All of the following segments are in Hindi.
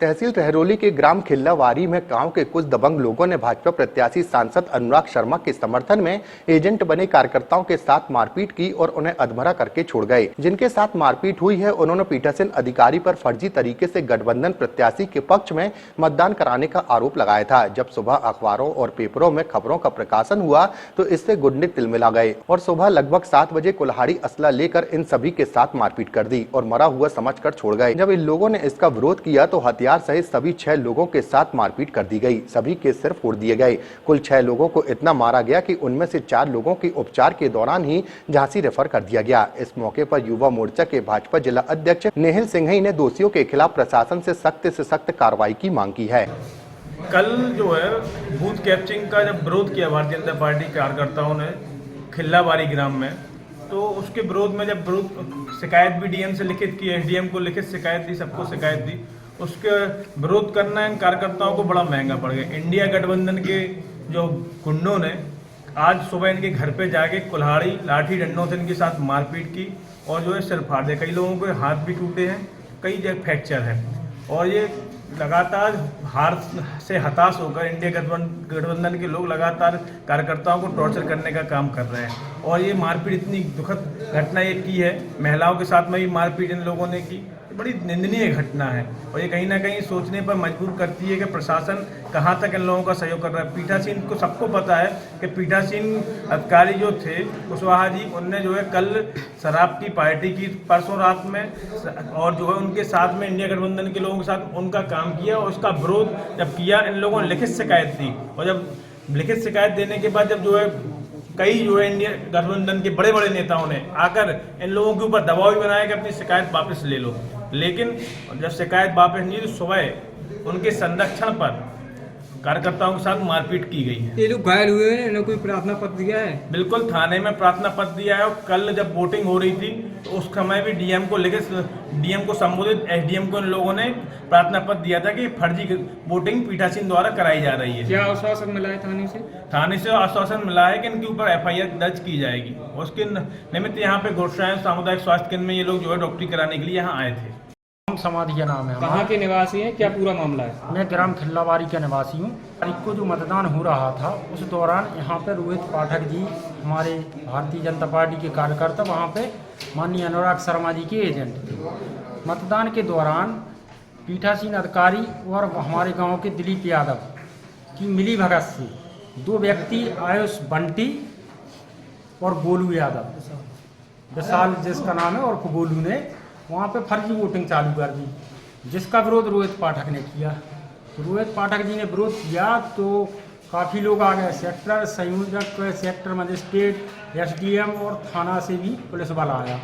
तहसील रहरौली के ग्राम खिल्लावारी में गांव के कुछ दबंग लोगों ने भाजपा प्रत्याशी सांसद अनुराग शर्मा के समर्थन में एजेंट बने कार्यकर्ताओं के साथ मारपीट की और उन्हें अधमरा करके छोड़ गए। जिनके साथ मारपीट हुई है उन्होंने पीठासीन अधिकारी पर फर्जी तरीके से गठबंधन प्रत्याशी के पक्ष में मतदान कराने का आरोप लगाया था। जब सुबह अखबारों और पेपरों में खबरों का प्रकाशन हुआ तो इससे गुंडे तिलमिला गए और सुबह लगभग 7 बजे कुल्हाड़ी असला लेकर इन सभी के साथ मारपीट कर दी और मरा हुआ समझकर छोड़ गए। जब इन लोगों ने इसका विरोध किया तो हथियार सहित सभी 6 लोगों के साथ मारपीट कर दी गई। सभी के सिर फोड़ दिए गए। कुल 6 लोगों को इतना मारा गया कि उनमें से 4 लोगों की उपचार के दौरान ही झांसी रेफर कर दिया गया। इस मौके पर युवा मोर्चा के भाजपा जिला अध्यक्ष नेहिल सिंघई ने दोषियों के खिलाफ प्रशासन से सख्त कार्रवाई की मांग की है। कल जो है बूथ कैप्चरिंग का जब विरोध किया भारतीय जनता पार्टी कार्यकर्ताओं ने खिल्लावारी ग्राम में, तो उसके विरोध में जब शिकायत भी डीएम से लिखित की, एसडीएम को लिखित शिकायत दी, सबको शिकायत दी, उसके विरोध करना इन कार्यकर्ताओं को बड़ा महंगा पड़ गया। इंडिया गठबंधन के जो गुंडों ने आज सुबह इनके घर पे जाके कुल्हाड़ी लाठी डंडों से इनके साथ मारपीट की और जो है सिर फाड़ दिया। कई लोगों के हाथ भी टूटे हैं, कई जगह फ्रैक्चर है और ये लगातार हार से हताश होकर इंडिया गठबंधन के लोग लगातार कार्यकर्ताओं को टॉर्चर करने का काम कर रहे हैं। और ये मारपीट इतनी दुखद घटना ये की है, महिलाओं के साथ में भी मारपीट इन लोगों ने की, बड़ी निंदनीय घटना है और ये कहीं ना कहीं सोचने पर मजबूर करती है कि प्रशासन कहां तक इन लोगों का सहयोग कर रहा है। पीठासीन को सबको पता है कि पीठासीन अधिकारी जो थे कुशवाहा जी, उनने जो है कल शराब की पार्टी की परसों रात में और जो है उनके साथ में इंडिया गठबंधन के लोगों के साथ उनका काम किया और उसका विरोध जब किया, इन लोगों ने लिखित शिकायत दी और जब लिखित शिकायत देने के बाद जब जो है कई जो है इंडिया गठबंधन के बड़े बड़े नेताओं ने आकर इन लोगों के ऊपर दबाव भी बनाया कि अपनी शिकायत वापस ले लो, लेकिन जब शिकायत वापस नहीं तो सुबह उनके संरक्षण पर कार्यकर्ताओं के साथ मारपीट की गई है। ये लोग घायल हुए हैं, इन्होंने कोई प्रार्थना पत्र दिया है? बिल्कुल, थाने में प्रार्थना पत्र दिया है और कल जब वोटिंग हो रही थी तो उस समय भी डीएम को संबोधित एसडीएम को इन लोगों ने प्रार्थना पत्र दिया था कि फर्जी वोटिंग पीठासीन द्वारा कराई जा रही है। क्या आश्वासन मिला है थाने से? थाने से आश्वासन मिला है कि इनके ऊपर एफआईआर दर्ज की जाएगी। उसके निमित्त यहाँ पे गुरसायन सामुदायिक स्वास्थ्य केंद्र में ये लोग जो है डॉक्टरी कराने के लिए यहाँ आए थे। समाधि का नाम है। कहाँ के निवासी हैं, क्या पूरा मामला है? मैं ग्राम खिल्लावारी का निवासी हूँ। तारीख को जो मतदान हो रहा था उस दौरान यहाँ पर रोहित पाठक जी, हमारे भारतीय जनता पार्टी के कार्यकर्ता, वहाँ पे माननीय अनुराग शर्मा जी के एजेंट थे। मतदान के दौरान पीठासीन अधिकारी और हमारे गांव के दिलीप यादव की मिली भगत से 2 व्यक्ति, आयुष बंटी और गोलू यादव, विशाल जिसका नाम है, और गोलू ने वहाँ पे फर्जी वोटिंग चालू कर दी, जिसका विरोध रोहित पाठक ने किया। रोहित पाठक जी ने विरोध किया तो काफ़ी लोग आ गए। सेक्टर संयोजक, सेक्टर मजिस्ट्रेट, एसडीएम और थाना से भी पुलिस बल आया।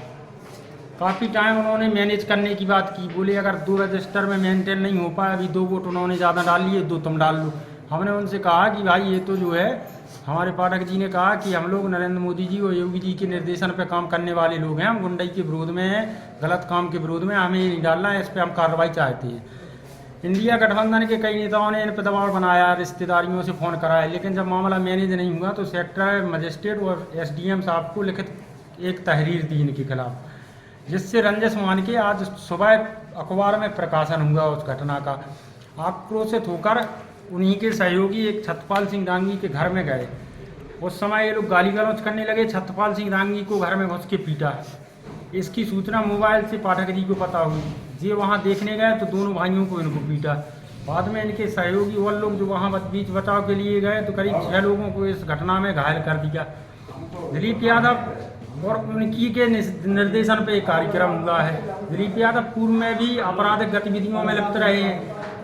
काफ़ी टाइम उन्होंने मैनेज करने की बात की। बोले अगर 2 रजिस्टर में मेंटेन नहीं हो पाया, अभी 2 वोट उन्होंने ज़्यादा डाल लिए, 2 तुम डाल लो। हमने उनसे कहा कि भाई ये तो जो है, हमारे पाठक जी ने कहा कि हम लोग नरेंद्र मोदी जी और योगी जी के निर्देशन पर काम करने वाले लोग हैं, हम गुंडई के विरोध में हैं, गलत काम के विरोध में, हमें ये नहीं डालना है, इस पर हम कार्रवाई चाहते हैं। इंडिया गठबंधन के कई नेताओं ने इन पर दबाव बनाया, रिश्तेदारियों से फ़ोन कराया, लेकिन जब मामला मैनेज नहीं हुआ तो सेक्टर मजिस्ट्रेट और एसडीएम साहब को लिखित एक तहरीर दी इनके खिलाफ, जिससे रंजिश मान के आज सुबह अखबार में प्रकाशन हुआ उस घटना का। आक्रोशित होकर उन्हीं के सहयोगी एक छत्रपाल सिंह डांगी के घर में गए। उस समय ये लोग गाली गलौज करने लगे, छत्रपाल सिंह डांगी को घर में घुस के पीटा। इसकी सूचना मोबाइल से पाठक जी को पता हुई। ये वहाँ देखने गए तो दोनों भाइयों को इनको पीटा। बाद में इनके सहयोगी और लोग जो वहाँ बीच बचाव के लिए गए तो करीब 6 लोगों को इस घटना में घायल कर दिया। दिलीप यादव और उनकी के निर्देशन पे कार्यक्रम हुआ है। दिलीप यादव पूर्व में भी आपराधिक गतिविधियों में लिप्त रहे,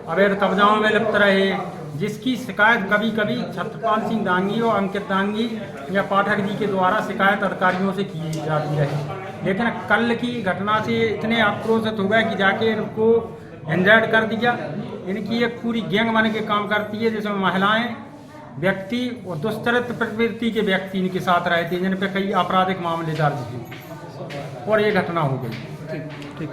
अवैध कब्जाओं में लिप्त रहे, जिसकी शिकायत कभी कभी छत्रपाल सिंह डांगी और अंकित डांगी या पाठक जी के द्वारा शिकायत अधिकारियों से की जाती रही। लेकिन कल की घटना से इतने आक्रोशित हो गए कि जाके इनको इंजर्ड कर दिया। इनकी एक पूरी गैंग बन के काम करती है, जिसमें महिलाएं, व्यक्ति और दुष्चरित्र प्रवृत्ति के व्यक्ति इनके साथ रहे थे, जिन पर कई आपराधिक मामले दर्ज थे और ये घटना हो गई। ठीक।